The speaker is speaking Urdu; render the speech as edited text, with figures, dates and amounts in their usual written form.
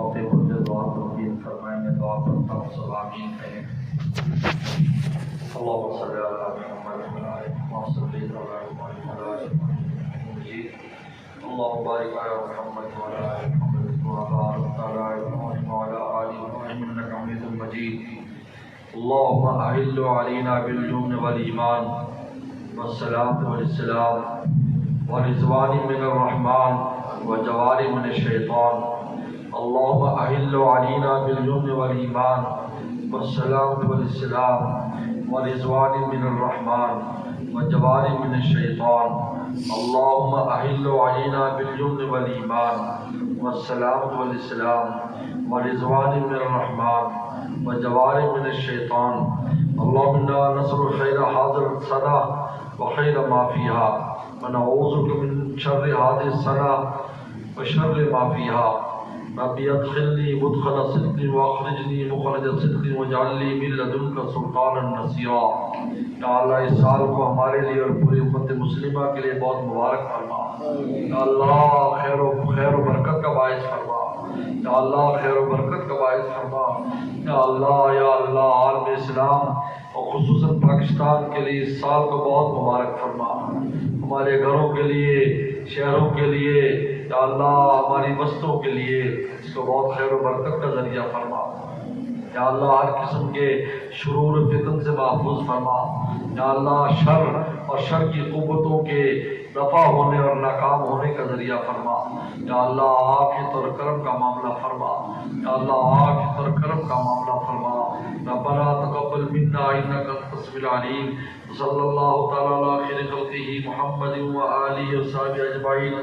موقع پر جو دعا توفیق فرمائیں میں دعا کرتا ہوں، سب آمین کہیں۔ اللہم صلی علی محمد وعلی آل محمد صلی اللہ علیہ وسلم۔ اللہم بارک علی محمد وعلی آل محمد کما بارکت علی ابراہیم وعلی آل ابراہیم انک حمید مجید۔ اللہم احل علینا بالامن والایمان والصلاة والسلام ورضوان من الرحمن وجوار من الشیطان۔ اللہم احل علینا بالامن والایمان والصلاة والسلام ورضوان من الرحمن وجوار من الشیطان۔ اللہم احل علینا بالامن والایمان والصلاة والسلام ورضوان من الرحمن وجوار من الشیطان۔ اللہم انا نسأل خیر حاضر السنہ وخیر ما فیہا ونعوذ بک من شر هذه السنة وشر ما فیہا۔ ربی ادخلنی مدخل صدق واخرجنی مخرج صدق واجعل لی من لدنک سلطانا نصیرا۔ یا اللہ اس سال کو ہمارے لیے اور پوری امت مسلمہ کے لیے بہت مبارک فرما۔ یا اللہ خیر و برکت کا باعث فرما۔ یا اللہ خیر و برکت کا باعث فرما۔ یا اللہ عالم اسلام اور خصوصاً پاکستان کے لیے اس سال کو بہت مبارک فرما۔ ہمارے گھروں کے لیے، شہروں کے لیے، یا اللہ ہماری بستوں کے لیے اس کو بہت خیر و برکت کا ذریعہ فرما۔ یا اللہ ہر قسم کے شرور و فتن سے محفوظ فرما۔ یا اللہ شر اور شر کی قوتوں کے دفع ہونے اور ناکام ہونے کا ذریعہ فرما۔ یا اللہ عافیت اور کرم کا معاملہ فرما۔ یا اللہ عافیت اور کرم کا معاملہ فرما۔ ربنا تقبل منا انک انت السمیع العلیم۔ صلی اللہ تعالی علی خیر خلقہ محمد و آلہ و صحبہ اجمعین۔